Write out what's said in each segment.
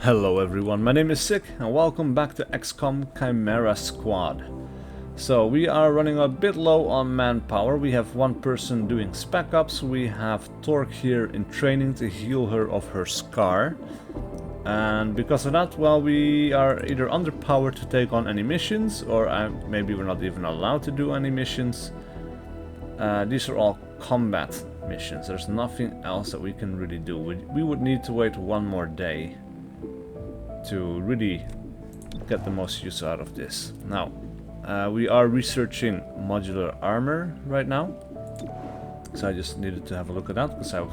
Hello everyone, my name is SiC and welcome back to XCOM Chimera Squad. So we are running a bit low on manpower. We have one person doing spec ops. We have Torque here in training to heal her of her scar. And because of that, well, we are either underpowered to take on any missions, or maybe we're not even allowed to do any missions. These are all combat missions. There's nothing else that we can really do. We would need to wait one more day to really get the most use out of this. Now, we are researching modular armor right now. So I just needed to have a look at that because I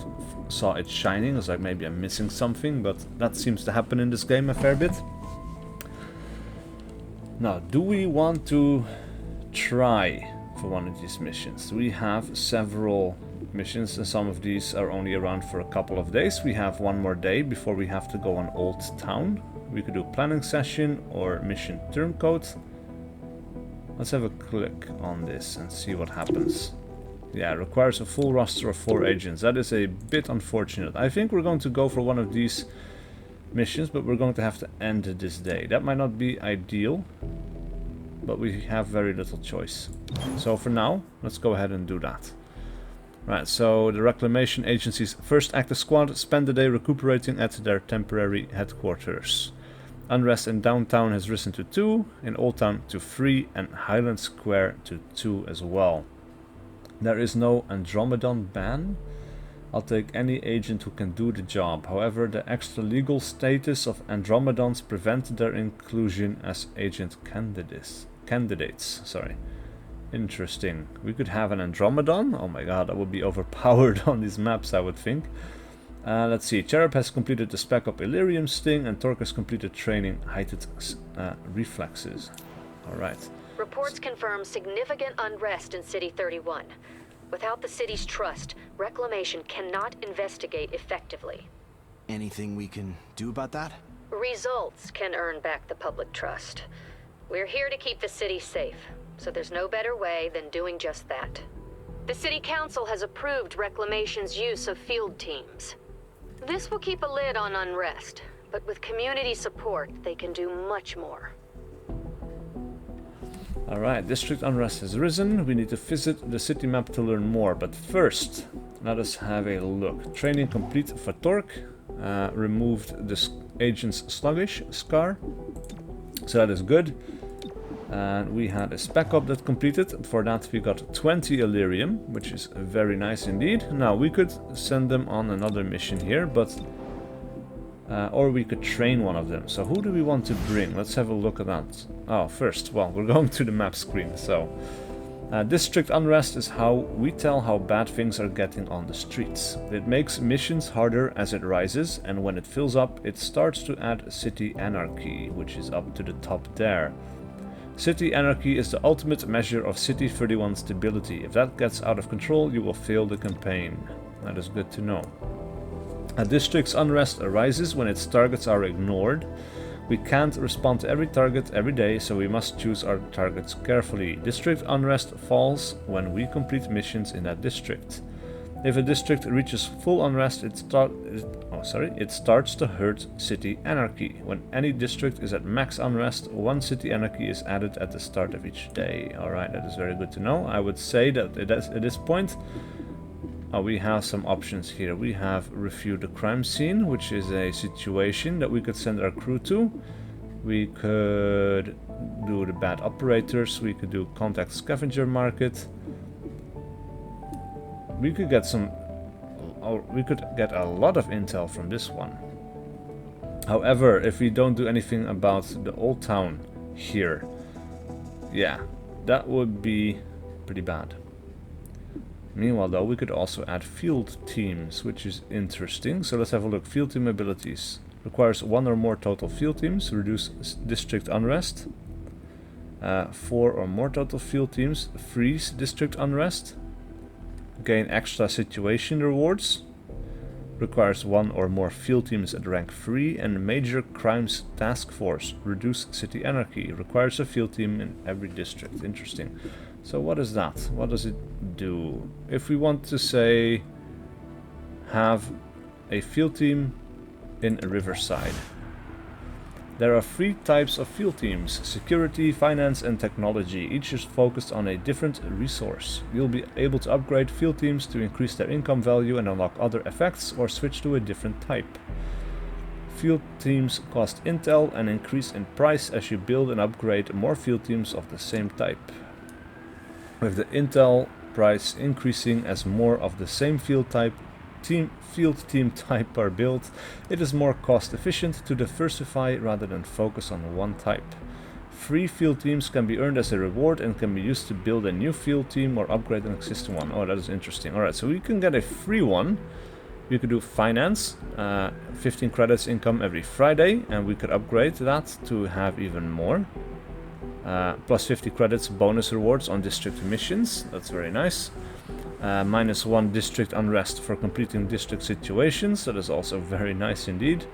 saw it shining. I was like, maybe I'm missing something, but that seems to happen in this game a fair bit. Now, do we want to try for one of these missions? We have several missions and some of these are only around for a couple of days. We have one more day before we have to go on Old Town. We could do planning session or mission turncoat. Let's have a click on this and see what happens. Yeah, it requires a full roster of 4 agents. That is a bit unfortunate. I think we're going to go for one of these missions, but we're going to have to end this day. That might not be ideal, but we have very little choice. So for now, let's go ahead and do that. Right, so the Reclamation Agency's first active squad spend the day recuperating at their temporary headquarters. Unrest in downtown has risen to 2, in Old Town to 3, and Highland Square to 2 as well. There is no Andromedon ban. I'll take any agent who can do the job. However, the extra legal status of Andromedons prevent their inclusion as agent candidates. Sorry. Interesting. We could have an Andromedon. Oh my god, that would be overpowered on these maps, I would think. Let's see. Cherub has completed the spec up Illyrium Sting, and Torque has completed training heightened reflexes. Alright. Reports confirm significant unrest in City 31. Without the city's trust, Reclamation cannot investigate effectively. Anything we can do about that? Results can earn back the public trust. We're here to keep the city safe, so there's no better way than doing just that. The City Council has approved Reclamation's use of field teams. This will keep a lid on unrest, but with community support, they can do much more. Alright, district unrest has risen. We need to visit the city map to learn more, but first, let us have a look. Training complete for Torque. Removed the agent's sluggish scar, so that is good. And we had a spec up that completed. For that we got 20 Illyrium, which is very nice indeed. Now we could send them on another mission here, but or we could train one of them. So who do we want to bring? Let's have a look at that. Oh, first, well, we're going to the map screen. So district unrest is how we tell how bad things are getting on the streets. It makes missions harder as it rises, and when it fills up, it starts to add city anarchy, which is up to the top there. City anarchy is the ultimate measure of City 31 stability. If that gets out of control, you will fail the campaign. That is good to know. A district's unrest arises when its targets are ignored. We can't respond to every target every day, so we must choose our targets carefully. District unrest falls when we complete missions in that district. If a district reaches full unrest, it starts to hurt city anarchy. When any district is at max unrest, 1 city anarchy is added at the start of each day. Alright, that is very good to know. I would say that at this point, we have some options here. We have review the crime scene, which is a situation that we could send our crew to. We could do the bad operators. We could do contact Scavenger Market. We could get a lot of intel from this one. However, if we don't do anything about the Old Town here, yeah, that would be pretty bad. Meanwhile, though, we could also add field teams, which is interesting. So let's have a look. Field team abilities. Requires 1 or more total field teams. Reduce district unrest. 4 or more total field teams. Freeze district unrest. Gain extra situation rewards. Requires 1 or more field teams at rank 3. And Major Crimes Task Force. Reduce city anarchy. Requires a field team in every district. Interesting. So what is that? What does it do? If we want to say have a field team in Riverside. There are 3 types of field teams: security, finance and technology. Each is focused on a different resource. You'll be able to upgrade field teams to increase their income value and unlock other effects, or switch to a different type. Field teams cost intel and increase in price as you build and upgrade more field teams of the same type, with the intel price increasing as more of the same field team type are built. It is more cost efficient to diversify rather than focus on one type. 3 field teams can be earned as a reward and can be used to build a new field team or upgrade an existing one. Oh, that is interesting. Alright, so we can get a free one. We could do finance, 15 credits income every Friday, and we could upgrade that to have even more. Plus 50 credits bonus rewards on district missions. That's very nice. -1 district unrest for completing district situations. That is also very nice indeed.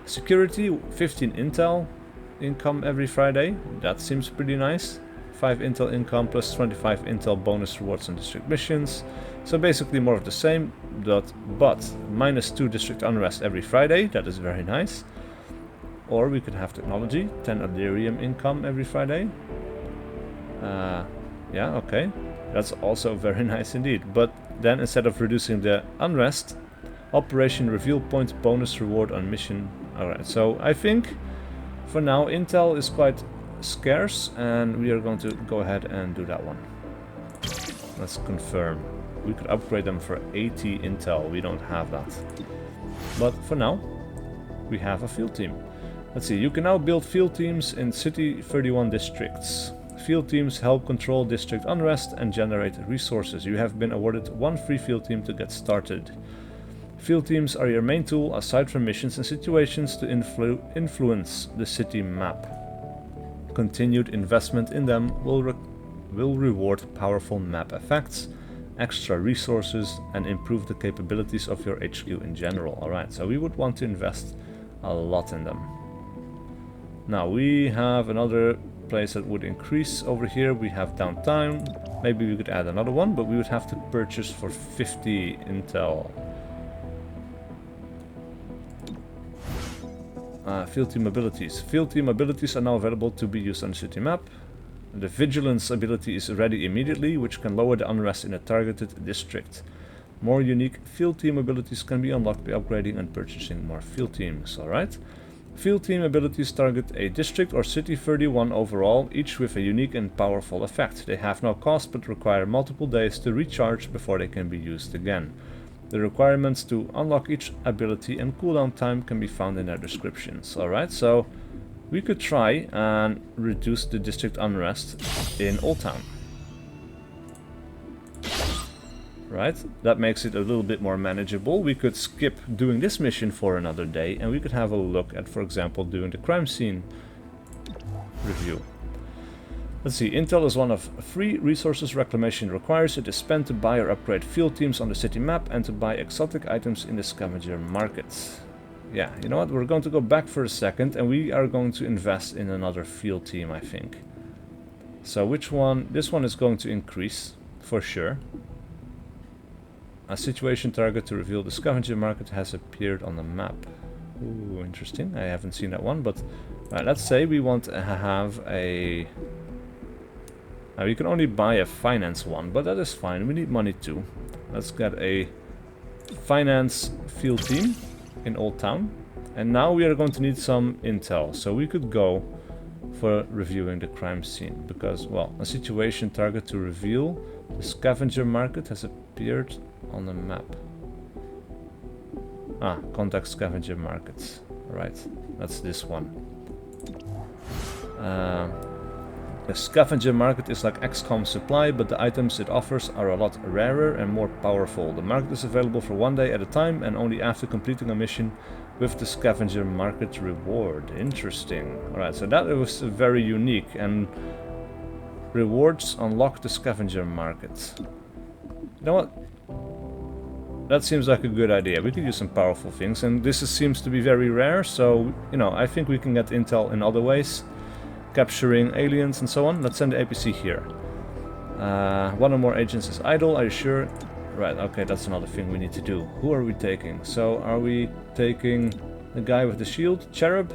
Security, 15 intel income every Friday. That seems pretty nice. 5 intel income plus 25 intel bonus rewards on district missions. So basically more of the same, but -2 district unrest every Friday. That is very nice. Or we could have technology, 10 Aderium income every Friday. Yeah, okay. That's also very nice indeed. But then instead of reducing the unrest, Operation Reveal Point bonus reward on mission. Alright, so I think for now intel is quite scarce and we are going to go ahead and do that one. Let's confirm. We could upgrade them for 80 intel. We don't have that. But for now, we have a field team. Let's see, you can now build field teams in City 31 districts. Field teams help control district unrest and generate resources. You have been awarded 1 free field team to get started. Field teams are your main tool aside from missions and situations to influence the city map. Continued investment in them will reward powerful map effects, extra resources, and improve the capabilities of your HQ in general. Alright, so we would want to invest a lot in them. Now we have another place that would increase over here. We have downtown. Maybe we could add another one, but we would have to purchase for 50 intel. Field team abilities. Field team abilities are now available to be used on the city map. The vigilance ability is ready immediately, which can lower the unrest in a targeted district. More unique field team abilities can be unlocked by upgrading and purchasing more field teams. Alright. Field team abilities target a district or city 31 overall, each with a unique and powerful effect. They have no cost but require multiple days to recharge before they can be used again. The requirements to unlock each ability and cooldown time can be found in their descriptions. Alright, so we could try and reduce the district unrest in Old Town. Right, that makes it a little bit more manageable. We could skip doing this mission for another day and we could have a look at, for example, doing the crime scene review. Let's see, intel is one of 3 resources reclamation requires. It is spent to buy or upgrade field teams on the city map and to buy exotic items in the Scavenger Markets. Yeah, you know what, we're going to go back for a second and we are going to invest in another field team, I think. So which one? This one is going to increase, for sure. A situation target to reveal the Scavenger Market has appeared on the map. Ooh, interesting. I haven't seen that one, but right, let's say we want to have a... Now, we can only buy a finance one, but that is fine. We need money too. Let's get a finance field team in Old Town. And now we are going to need some intel. So we could go for reviewing the crime scene. Because, well, a situation target to reveal the Scavenger Market has appeared on the map. Ah, contact Scavenger Markets. Right, that's this one. The Scavenger Market is like XCOM supply, but the items it offers are a lot rarer and more powerful. The market is available for 1 day at a time and only after completing a mission with the Scavenger Market reward. Interesting. Alright, so that was very unique, and rewards unlock the Scavenger Market. You know what? That seems like a good idea. We could use some powerful things, and this seems to be very rare, so, you know, I think we can get intel in other ways. Capturing aliens and so on. Let's send the APC here. One or more agents is idle, are you sure? Right, okay, that's another thing we need to do. Who are we taking? So, are we taking The guy with the shield, Cherub.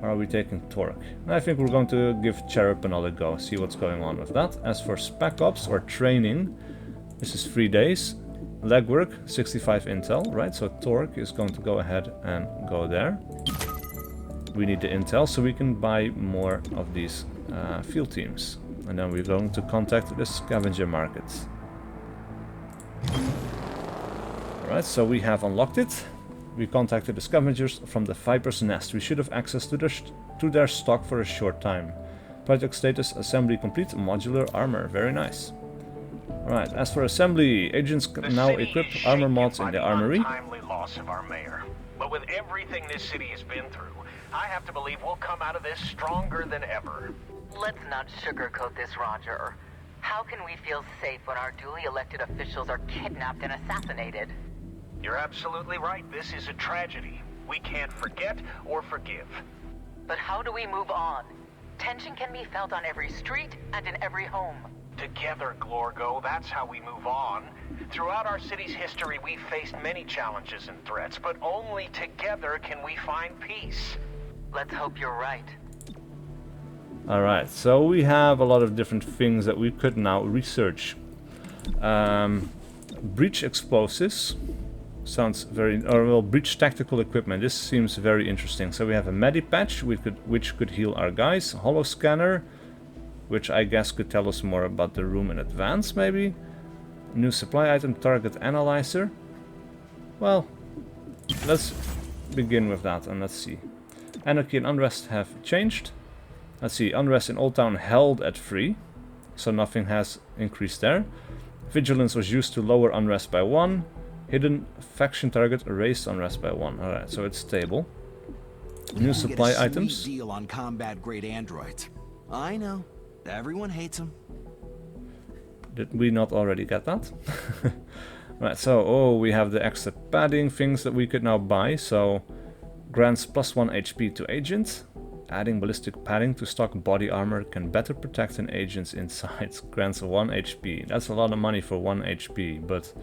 Or are we taking Torque? I think we're going to give Cherub another go, see what's going on with that. As for Spec Ops or training, this is 3 days. Legwork, 65 intel, right? So Torque is going to go ahead and go there. We need the intel so we can buy more of these field teams. And then we're going to contact the Scavenger Market. Alright, so we have unlocked it. We contacted the scavengers from the Viper's Nest. We should have access to their stock for a short time. Project status: assembly complete, modular armor. Very nice. Alright, as for assembly, agents can now equip armor mods in the armory. Untimely loss of our mayor. But with everything this city has been through, I have to believe we'll come out of this stronger than ever. Let's not sugarcoat this, Roger. How can we feel safe when our duly elected officials are kidnapped and assassinated? You're absolutely right. This is a tragedy. We can't forget or forgive. But how do we move on? Tension can be felt on every street and in every home. Together, Glorgo, that's how we move on. Throughout our city's history, we've faced many challenges and threats, but only together can we find peace. Let's hope you're right. Alright, so we have a lot of different things that we could now research. Breach explosives. Sounds very... well, breach tactical equipment. This seems very interesting. So we have a medipatch, which could heal our guys. Holo scanner, which I guess could tell us more about the room in advance, maybe. New supply item, target analyzer. Well, let's begin with that and let's see. Anarchy and unrest have changed. Let's see, unrest in Old Town held at 3. So nothing has increased there. Vigilance was used to lower unrest by 1. Hidden faction target raised unrest by 1. Alright, so it's stable. New supply items. Deal on combat grade androids. I know. Everyone hates them. Did we not already get that? Right, so we have the extra padding things that we could now buy. So grants +1 HP to agents. Adding ballistic padding to stock body armor can better protect an agent's insides. Grants 1 HP. That's a lot of money for 1 HP, but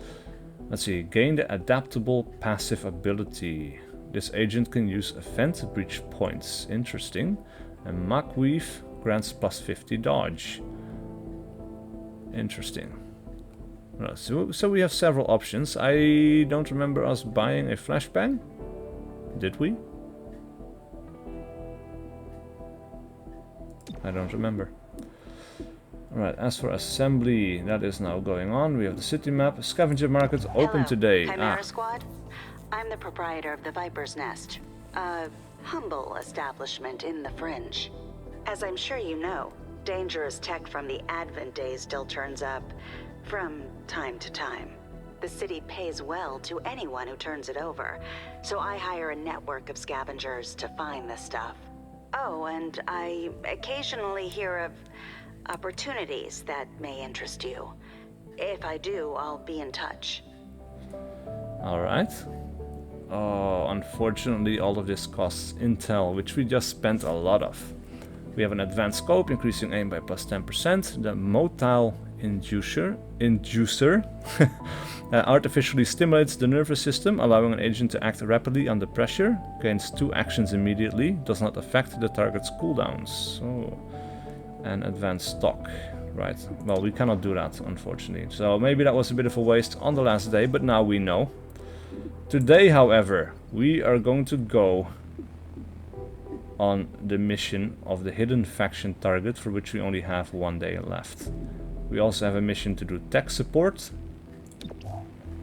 let's see. Gain the adaptable passive ability. This agent can use event breach points. Interesting. And Machweave grants +50 dodge. Interesting. Right, so we have several options. I don't remember us buying a flashbang. Did we? I don't remember. Alright, as for assembly, that is now going on. We have the city map. Scavenger Market open today. Chimera Squad. I'm the proprietor of the Viper's Nest. A humble establishment in the fringe. As I'm sure you know, dangerous tech from the Advent days still turns up from time to time. The city pays well to anyone who turns it over, so I hire a network of scavengers to find the stuff. Oh, and I occasionally hear of opportunities that may interest you. If I do, I'll be in touch. Alright. Oh, unfortunately all of this costs intel, which we just spent a lot of. We have an advanced scope, increasing aim by +10%. The motile inducer artificially stimulates the nervous system, allowing an agent to act rapidly under pressure. Gains 2 actions immediately. Does not affect the target's cooldowns. Oh. And advanced stock. Right. Well, we cannot do that, unfortunately. So maybe that was a bit of a waste on the last day, but now we know. Today, however, we are going to go on the mission of the hidden faction target, for which we only have 1 day left. We also have a mission to do tech support.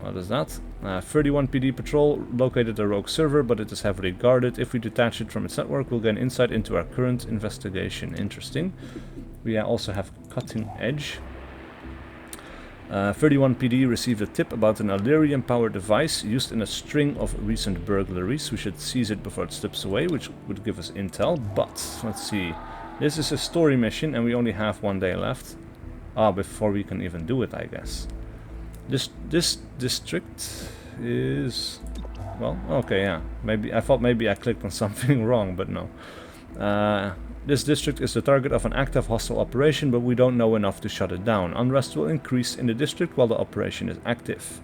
What is that? 31 PD patrol located a rogue server, but it is heavily guarded. If we detach it from its network, we'll gain insight into our current investigation. Interesting. We also have cutting edge. 31 PD received a tip about an Illyrium-powered device used in a string of recent burglaries. We should seize it before it slips away, which would give us intel. But let's see. This is a story mission, and we only have 1 day left. Before we can even do it, I guess. This district is... well, okay, yeah. Maybe I thought maybe I clicked on something wrong, but no. This district is the target of an active hostile operation, but we don't know enough to shut it down. Unrest will increase in the district while the operation is active.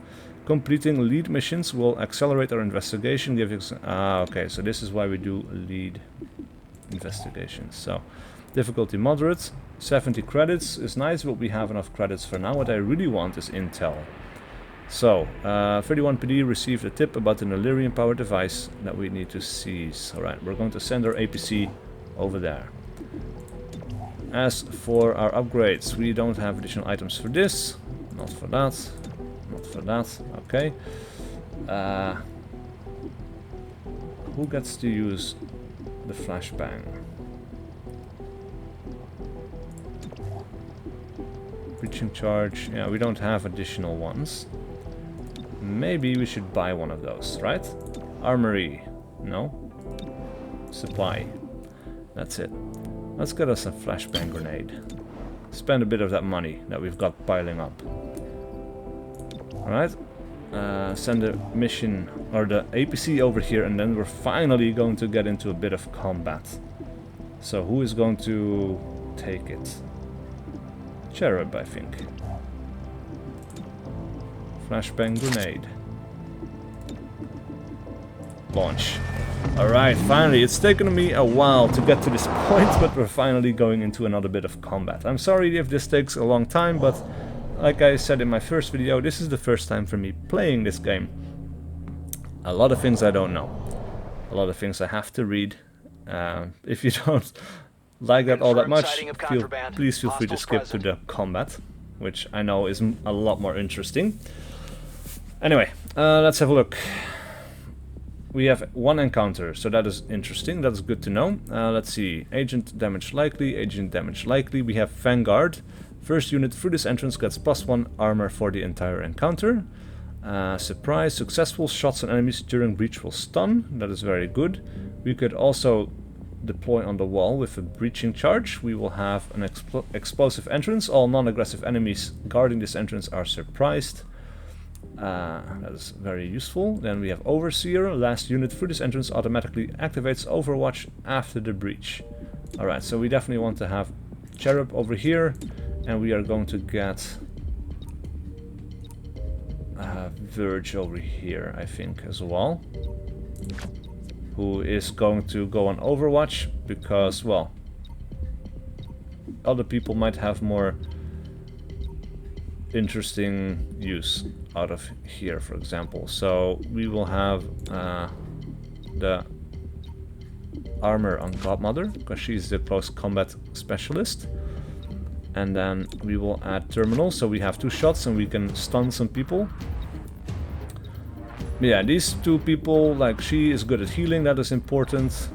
Completing lead missions will accelerate our investigation. Okay, so this is why we do lead investigations. So, difficulty moderate. 70 credits is nice, but we have enough credits for now. What I really want is intel. So, 31 PD received a tip about an Illyrian-powered device that we need to seize. Alright, we're going to send our APC over there. As for our upgrades, we don't have additional items for this. Not for that. Not for that. Okay. Who gets to use the flashbang? Breaching charge. Yeah, we don't have additional ones. Maybe we should buy one of those, right? Armory. No. Supply. That's it. Let's get us a flashbang grenade. Spend a bit of that money that we've got piling up. Alright. Send the mission or the APC over here, and then we're finally going to get into a bit of combat. So who is going to take it? Cherub, I think. Flashbang grenade. Launch. Alright, finally. It's taken me a while to get to this point, but we're finally going into another bit of combat. I'm sorry if this takes a long time, but like I said in my first video, this is the first time for me playing this game. A lot of things I don't know. A lot of things I have to read. If you don't like that all that much, please feel free to skip to the combat, which I know is a lot more interesting. Anyway, let's have a look. We have one encounter, so that is interesting. That's good to know. Let's see. Agent damage likely, agent damage likely. We have Vanguard. First unit through this entrance gets +1 armor for the entire encounter. Surprise. Successful shots on enemies during breach will stun. That is very good. We could also deploy on the wall with a breaching charge. We will have an explosive entrance. All non-aggressive enemies guarding this entrance are surprised. That is very useful. Then we have Overseer. Last unit through this entrance automatically activates Overwatch after the breach. Alright, so we definitely want to have Cherub over here, and we are going to get Verge over here, I think, as well, who is going to go on Overwatch because, well, other people might have more interesting use out of here, for example. So we will have the armor on Godmother because she's the close combat specialist, and then we will add Terminal, so we have 2 shots and we can stun some people. But yeah, these 2 people, like, she is good at healing, that is important.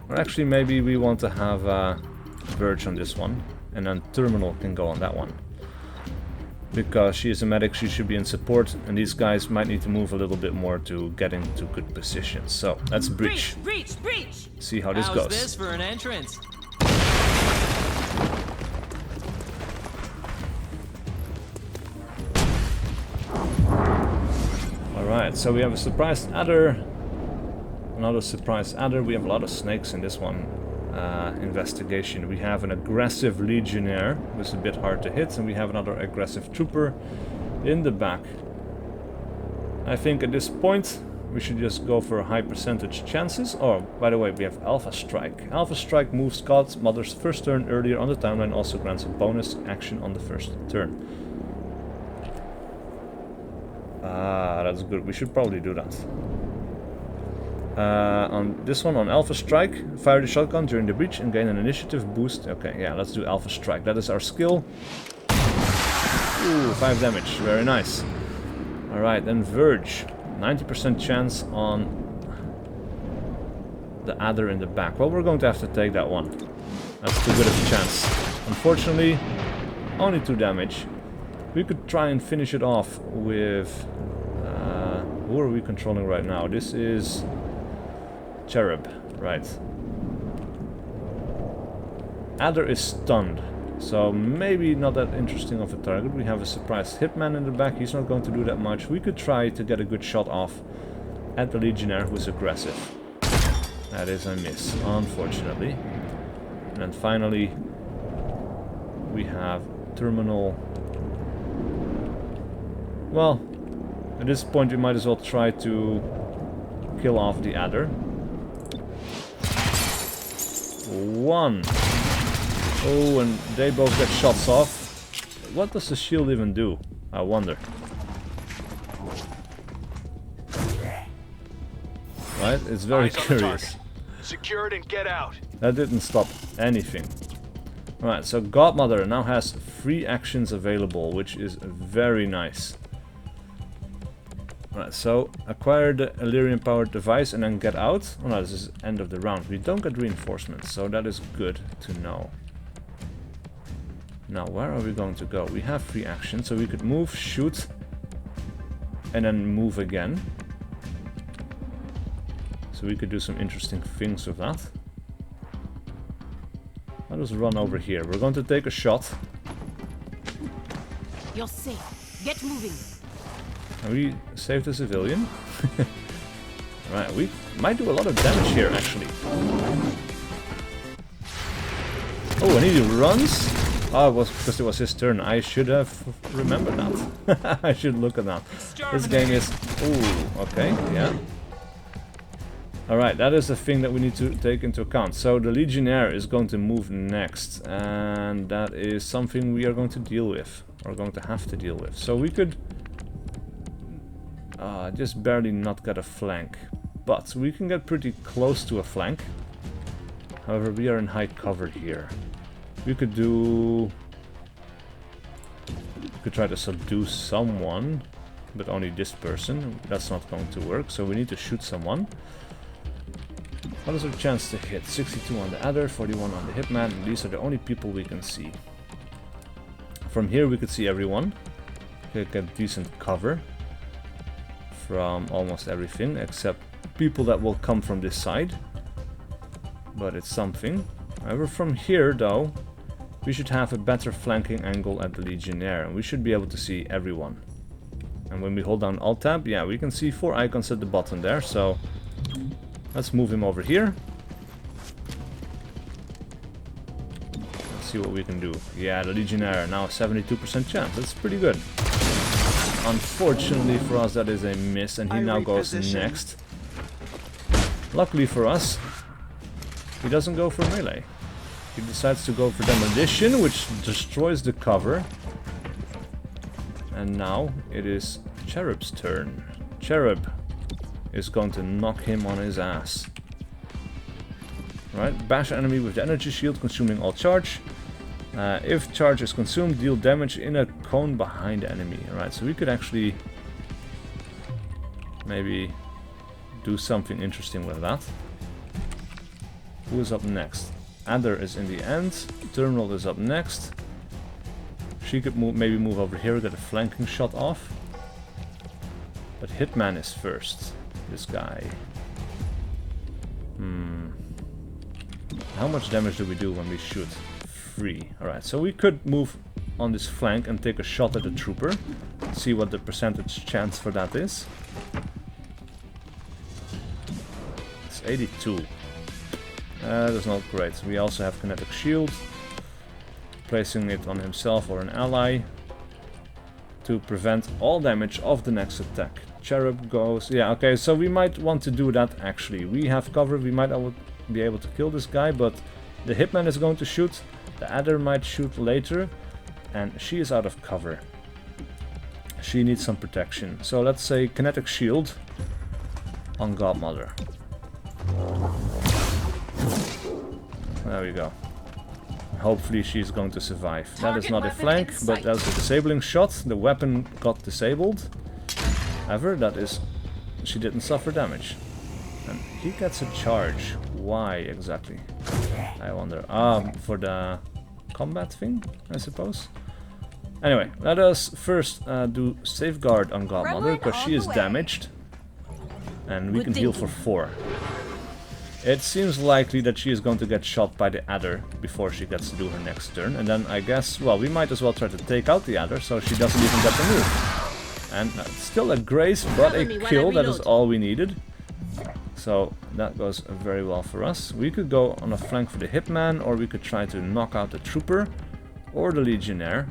Or actually maybe we want to have Verge on this one, and then Terminal can go on that one. Because she is a medic, she should be in support, and these guys might need to move a little bit more to get into good positions. So, let's breach. Breach! See how this goes. How's this for an entrance? Alright, so we have a surprised adder. Another surprised adder. We have a lot of snakes in this one. Investigation. We have an aggressive legionnaire, who is a bit hard to hit, and we have another aggressive trooper in the back. I think at this point we should just go for high percentage chances. Oh, by the way, we have Alpha Strike. Alpha Strike moves Godmother's first turn earlier on the timeline, also grants a bonus action on the first turn. Ah, that's good. We should probably do that. On this one, on Alpha Strike, fire the shotgun during the breach and gain an initiative boost. Okay, yeah, let's do Alpha Strike. That is our skill. Ooh, 5 damage. Very nice. Alright, then Verge. 90% chance on the adder in the back. Well, we're going to have to take that one. That's too good of a chance. Unfortunately, only 2 damage. We could try and finish it off with... who are we controlling right now? This is... Cherub, right. Adder is stunned, so maybe not that interesting of a target. We have a surprised hitman in the back, he's not going to do that much. We could try to get a good shot off at the Legionnaire, who is aggressive. That is a miss, unfortunately. And then finally, we have Terminal Well, at this point we might as well try to kill off the adder. 1. Oh, and they both get shots off. What does the shield even do? I wonder. Right, it's very curious. Secure it and get out. That didn't stop anything. Alright, so Godmother now has 3 actions available, which is very nice. Alright, so acquire the Illyrian powered device and then get out. Oh no, this is end of the round. We don't get reinforcements, so that is good to know. Now, where are we going to go? We have 3 actions, so we could move, shoot, and then move again. So we could do some interesting things with that. Let us run over here. We're going to take a shot. You're safe. Get moving. And we saved a civilian. Right, we might do a lot of damage here, actually. Oh, and he runs? Oh, it was because it was his turn. I should have remembered that. I should look at that. This game is... Ooh, okay, yeah. Alright, that is the thing that we need to take into account. So the Legionnaire is going to move next. And that is something we are going to deal with. Or going to have to deal with. So we could... just barely not get a flank. But we can get pretty close to a flank. However, we are in high cover here. We could do... We could try to subdue someone. But only this person. That's not going to work. So we need to shoot someone. What is our chance to hit? 62 on the adder, 41 on the hitman. And these are the only people we can see. From here we could see everyone. We could get decent cover from almost everything, except people that will come from this side. But it's something. However, from here though, we should have a better flanking angle at the Legionnaire, and we should be able to see everyone. And when we hold down Alt-Tab, yeah, we can see 4 icons at the bottom there, so let's move him over here. Let's see what we can do. Yeah, the Legionnaire, now 72% chance, that's pretty good. Unfortunately for us, that is a miss, and he now goes next. Luckily for us, he doesn't go for melee. He decides to go for demolition, which destroys the cover. And now it is Cherub's turn. Cherub is going to knock him on his ass. Right, bash enemy with the energy shield, consuming all charge. If charge is consumed, deal damage in a cone behind the enemy. Alright, so we could actually maybe do something interesting with that. Who is up next? Adder is in the end. Terminal is up next. She could maybe move over here, get a flanking shot off. But Hitman is first. This guy. How much damage do we do when we shoot? 3. Alright, so we could move on this flank and take a shot at the trooper. See what the percentage chance for that is. It's 82. That's not great. We also have Kinetic Shield. Placing it on himself or an ally to prevent all damage of the next attack. Cherub goes... Yeah, okay, so we might want to do that actually. We have cover, we might be able to kill this guy, but the Hitman is going to shoot. The Adder might shoot later, and she is out of cover. She needs some protection. So let's say Kinetic Shield on Godmother. There we go. Hopefully she's going to survive. That is not a flank, but that's a disabling shot. The weapon got disabled. However, that is... she didn't suffer damage. And he gets a charge. Why exactly? I wonder. For the combat thing, I suppose? Anyway, let us first do Safeguard on Godmother, because she is damaged. And we can heal for 4. It seems likely that she is going to get shot by the Adder before she gets to do her next turn. And then I guess, well, we might as well try to take out the Adder so she doesn't even get the move. And still a grace, but a kill, that is all we needed. So that goes very well for us. We could go on a flank for the Hitman, or we could try to knock out the Trooper or the Legionnaire.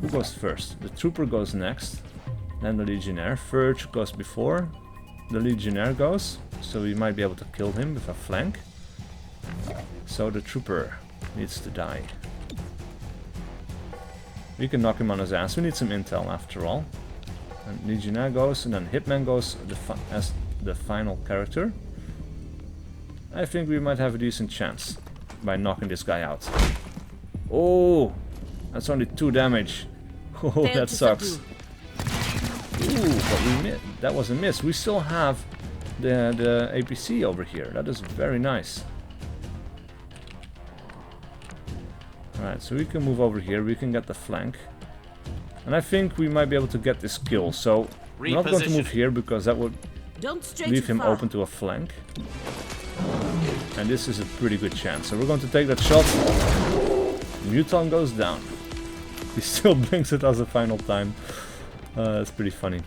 Who goes first? The Trooper goes next. then the Legionnaire. Verge goes before the Legionnaire goes, so we might be able to kill him with a flank. So the Trooper needs to die. We can knock him on his ass. We need some intel after all. And Legionnaire goes, and then Hitman goes as the final character. I think we might have a decent chance by knocking this guy out. Oh, that's only 2 damage. Oh, that sucks. Ooh, but that was a miss. We still have the APC over here. That is very nice. Alright, so we can move over here. We can get the flank. And I think we might be able to get this kill. So we're not going to move here because that would leave him open to a flank. And this is a pretty good chance. So we're going to take that shot. Muton goes down. He still blinks it as a final time. That's pretty funny.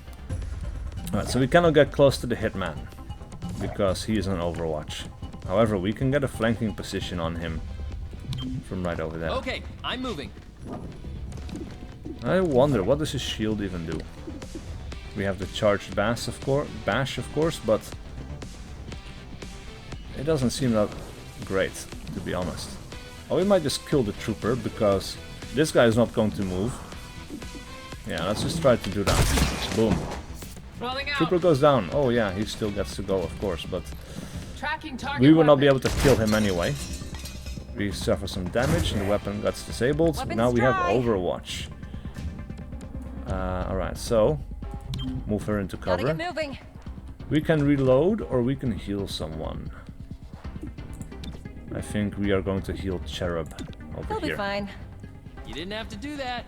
Alright, so we cannot get close to the Hitman because he is on Overwatch. However, we can get a flanking position on him from right over there. Okay, I'm moving. I wonder, what does his shield even do? We have the charged bash, of course, but it doesn't seem that great, to be honest. Oh, we might just kill the Trooper because this guy is not going to move. Yeah, let's just try to do that. Boom. Trooper goes down. Oh yeah, he still gets to go, of course, but we will not be able to kill him anyway. We suffer some damage and the weapon gets disabled. Now we have Overwatch. Alright, so move her into cover. We can reload or we can heal someone. I think we are going to heal Cherub over here. He'll be fine. You didn't have to do that.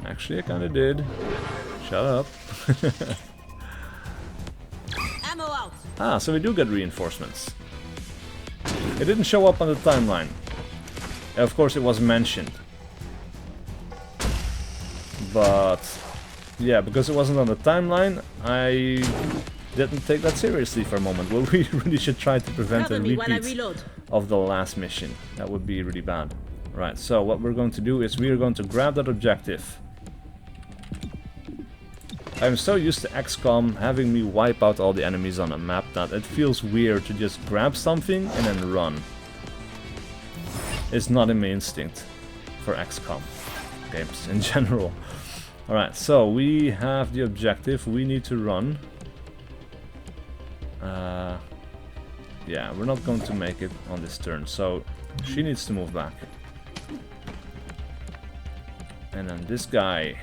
Actually, I kinda did. Shut up. Ammo out. Ah, so we do get reinforcements. It didn't show up on the timeline. Of course, it was mentioned. But yeah, because it wasn't on the timeline, I didn't take that seriously for a moment. Well, we really should try to prevent a repeat of the last mission. That would be really bad. Right, so what we're going to do is we are going to grab that objective. I'm so used to XCOM having me wipe out all the enemies on a map that it feels weird to just grab something and then run. It's not in my instinct for XCOM games in general. Alright, so we have the objective, we need to run. Yeah, we're not going to make it on this turn, so she needs to move back. And then this guy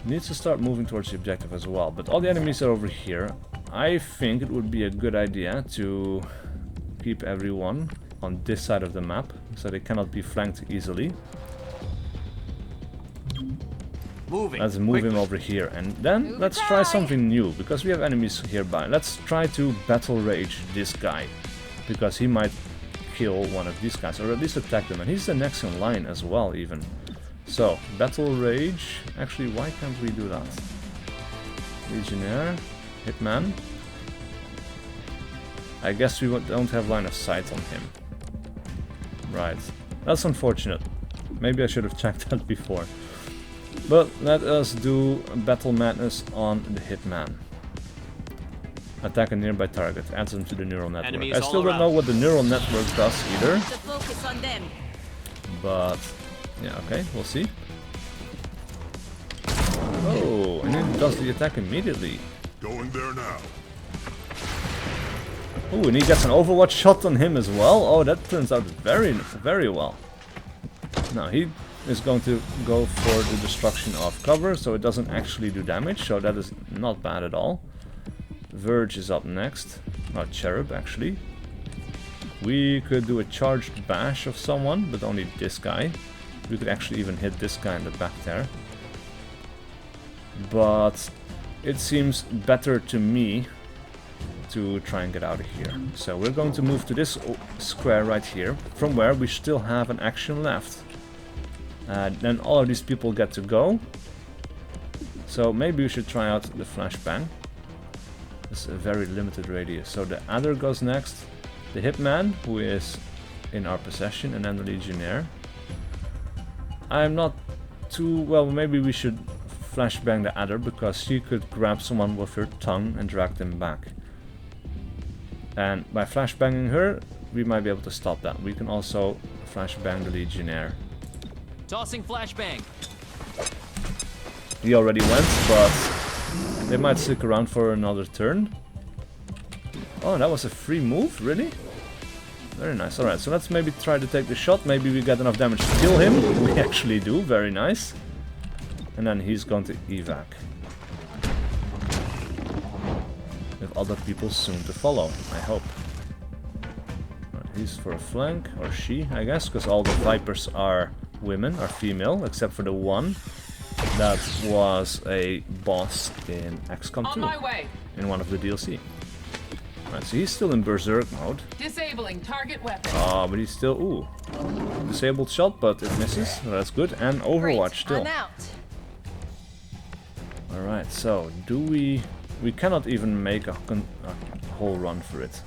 needs to start moving towards the objective as well, but all the enemies are over here. I think it would be a good idea to keep everyone on this side of the map, so they cannot be flanked easily. Let's move him over here, and then let's try something new, because we have enemies hereby. Let's try to battle rage this guy, because he might kill one of these guys, or at least attack them, and he's the next in line as well, even. So, battle rage. Actually, why can't we do that? Legionnaire, Hitman. I guess we don't have line of sight on him. Right, that's unfortunate. Maybe I should have checked that before. But let us do Battle Madness on the Hitman. Attack a nearby target, adds them to the neural network. Enemies I still don't know what the neural network does either. Focus on them. But yeah, okay, we'll see. Oh, and it does the attack immediately. Going there now. Oh, and he gets an Overwatch shot on him as well. Oh, that turns out very, very well. Now he is going to go for the destruction of cover, so it doesn't actually do damage, so that is not bad at all. Verge is up next. Not Cherub, actually. We could do a charged bash of someone, but only this guy. We could actually even hit this guy in the back there. But it seems better to me to try and get out of here. So we're going to move to this square right here, from where we still have an action left. Then all of these people get to go. So maybe we should try out the flashbang. It's a very limited radius. So the Adder goes next. The Hitman, who is in our possession, and then the Legionnaire. I'm not to... well, maybe we should flashbang the adder, because she could grab someone with her tongue and drag them back. And by flashbanging her, we might be able to stop that. We can also flashbang the Legionnaire. Tossing flashbang. He already went, but they might stick around for another turn. Oh, that was a free move? Really? Very nice. Alright, so let's maybe try to take the shot. Maybe we get enough damage to kill him. We actually do. Very nice. And then he's going to evac. With other people soon to follow, I hope. Right, he's for a flank, or she, I guess, because all the Vipers are women, are female, except for the one that was a boss in XCOM 2. On my way. In one of the DLC. Right, so he's still in Berserk mode. Disabling target weapon. Oh, but he's still... ooh. Disabled shot, but it misses. So that's good. And Overwatch still. I'm out. Alright, so do we... we cannot even make a whole run for it.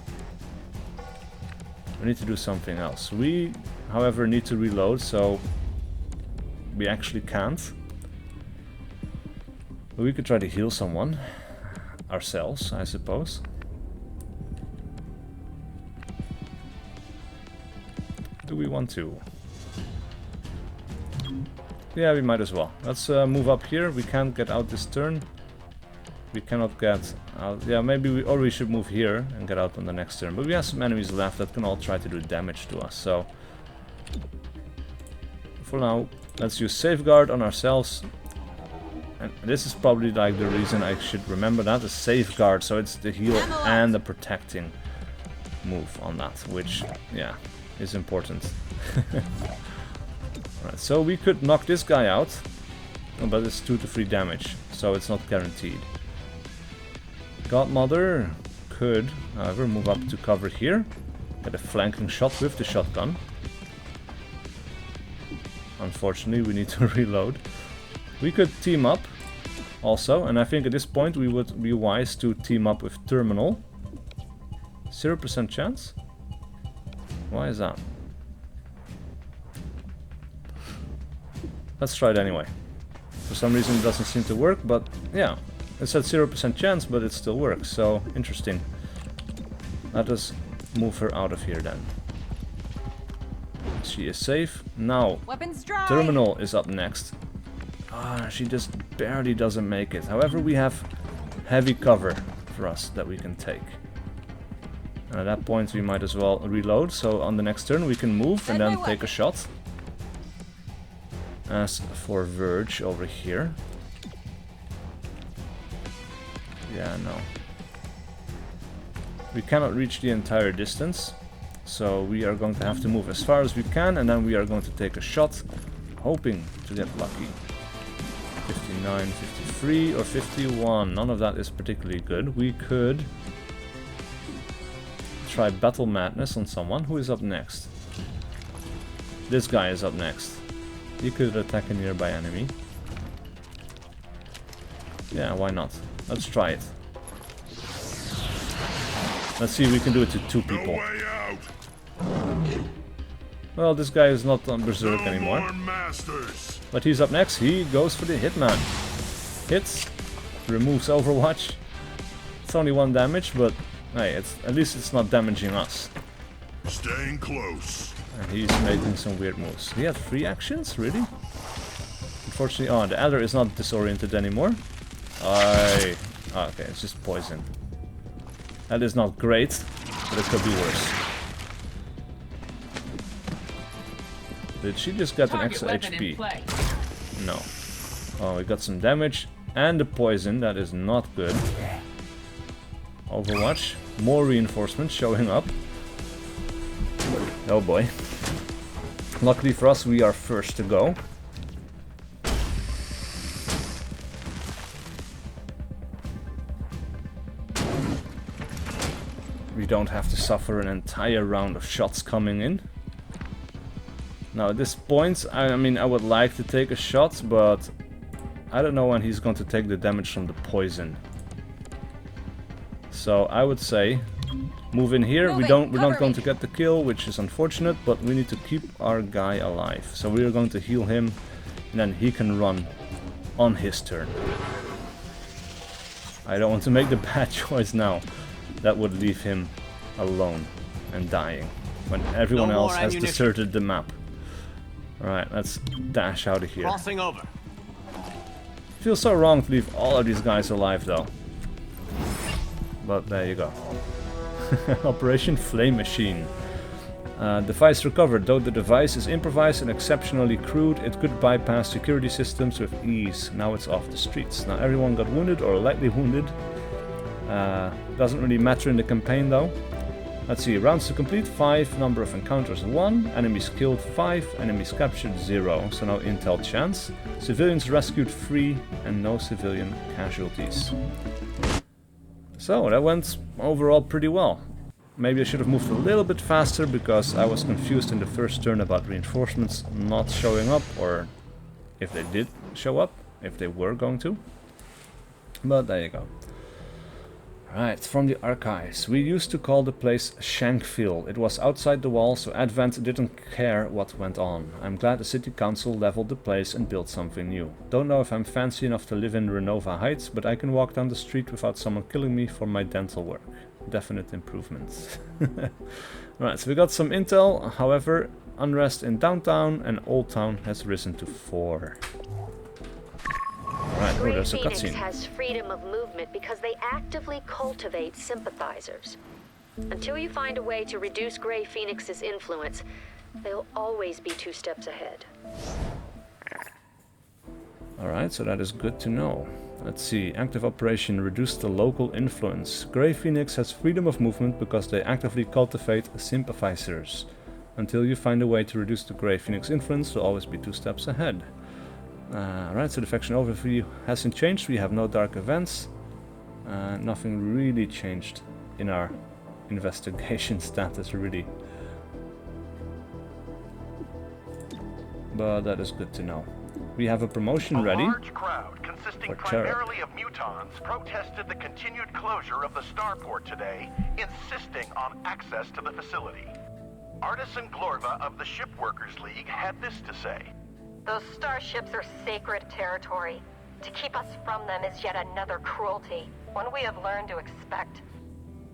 We need to do something else. We, however, need to reload, so we actually can't. But we could try to heal someone. Ourselves, I suppose. Do we want to? Yeah, we might as well. Let's move up here. We can't get out this turn. We cannot get out. Yeah, maybe we... or we should move here and get out on the next turn. But we have some enemies left that can all try to do damage to us. So for now, let's use Safeguard on ourselves. And this is probably like the reason I should remember that. The Safeguard, so it's the heal and the protecting move on that. Which, yeah, is important. Alright, so we could knock this guy out, but it's 2 to 3 damage, so it's not guaranteed. Godmother could, however, move up to cover here, get a flanking shot with the shotgun. Unfortunately, we need to reload. We could team up also, and I think at this point we would be wise to team up with Terminal. 0% chance? Why is that? Let's try it anyway. For some reason it doesn't seem to work, but yeah. It said 0% chance, but it still works, so interesting. Let us move her out of here then. She is safe. Now, Terminal is up next. Ah, she just barely doesn't make it. However, we have heavy cover for us that we can take. And at that point we might as well reload, so on the next turn we can move and then take a shot. As for Verge over here. Yeah, no. We cannot reach the entire distance, so we are going to have to move as far as we can, and then we are going to take a shot, hoping to get lucky. 59, 53, or 51. None of that is particularly good. We could try Battle Madness on someone. Who is up next? This guy is up next. He could attack a nearby enemy. Yeah, why not? Let's try it. Let's see if we can do it to 2 people. Well, this guy is not on Berserk anymore. But he's up next. He goes for the Hitman. Hits. Removes Overwatch. It's only 1 damage, but hey, at least it's not damaging us. Staying close. And he's making some weird moves. He had 3 actions? Really? Unfortunately, oh, the adder is not disoriented anymore. Oh, okay, it's just poison. That is not great, but it could be worse. Did she just get an extra HP? No. Oh, we got some damage and the poison. That is not good. Overwatch. More reinforcements showing up. Oh boy. Luckily for us, we are first to go. We don't have to suffer an entire round of shots coming in. Now at this point, I mean, I would like to take a shot, but I don't know when he's going to take the damage from the poison. So I would say move in here. We're not going to get the kill, which is unfortunate, but we need to keep our guy alive. So we are going to heal him And then he can run on his turn. I don't want to make the bad choice now. That would leave him alone and dying when everyone else has deserted the map. Alright, let's dash out of here. Crossing over. Feels so wrong to leave all of these guys alive though. But there you go. Operation Flame Machine. Device recovered. Though the device is improvised and exceptionally crude, it could bypass security systems with ease. Now it's off the streets. Now everyone got wounded or lightly wounded. Doesn't really matter in the campaign though. Let's see, rounds to complete 5, number of encounters 1, enemies killed 5, enemies captured 0, so no intel chance. Civilians rescued 3 and no civilian casualties. So that went overall pretty well. Maybe I should have moved a little bit faster because I was confused in the first turn about reinforcements not showing up, or if they did show up, if they were going to. But there you go. Right, from the archives. We used to call the place Shankville. It was outside the wall, so Advent didn't care what went on. I'm glad the city council leveled the place and built something new. Don't know if I'm fancy enough to live in Renova Heights, but I can walk down the street without someone killing me for my dental work. Definite improvements. Right, so we got some intel. However, unrest in downtown and Old Town has risen to 4. Right, oh, there's a cutscene. Has freedom of movement because they actively cultivate sympathizers. Until you find a way to reduce Grey Phoenix's influence, they'll always be 2 steps ahead. Alright, so that is good to know. Let's see, active operation reduce the local influence. Grey Phoenix has freedom of movement because they actively cultivate sympathizers. Until you find a way to reduce the Grey Phoenix influence, they'll always be 2 steps ahead. Right, so the faction overview hasn't changed. We have no dark events. Nothing really changed in our investigation status, really. But that is good to know. We have a promotion ready. A large crowd consisting primarily of mutons protested the continued closure of the starport today, insisting on access to the facility. Artisan Glorva of the Shipworkers League had this to say. Those starships are sacred territory. To keep us from them is yet another cruelty, one we have learned to expect.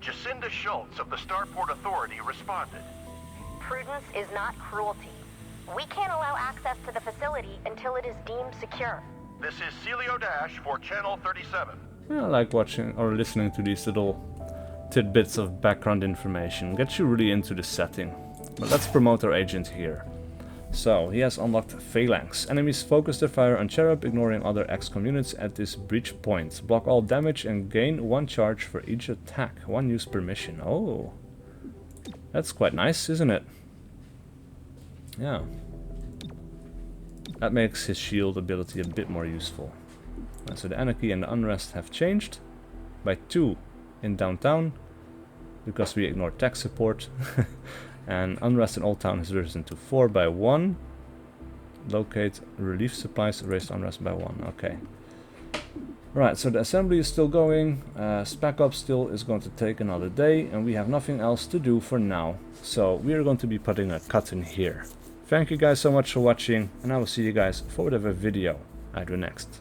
Jacinda Schultz of the Starport Authority responded. Prudence is not cruelty. We can't allow access to the facility until it is deemed secure. This is Celio Dash for Channel 37. I like watching or listening to these little tidbits of background information. Gets you really into the setting. But let's promote our agent here. So, he has unlocked Phalanx. Enemies focus their fire on Cherub, ignoring other XCOM units at this breach point. Block all damage and gain 1 charge for each attack. 1 use per mission. Oh, that's quite nice, isn't it? Yeah. That makes his shield ability a bit more useful. So the Anarchy and the Unrest have changed by 2 in downtown, because we ignore tech support. And Unrest in Old Town has risen to 4 by 1. Locate relief supplies, raised Unrest by 1. Okay. Right, so the assembly is still going. Spec Up still is going to take another day, and we have nothing else to do for now. So we are going to be putting a cut in here. Thank you guys so much for watching, and I will see you guys for whatever video I do next.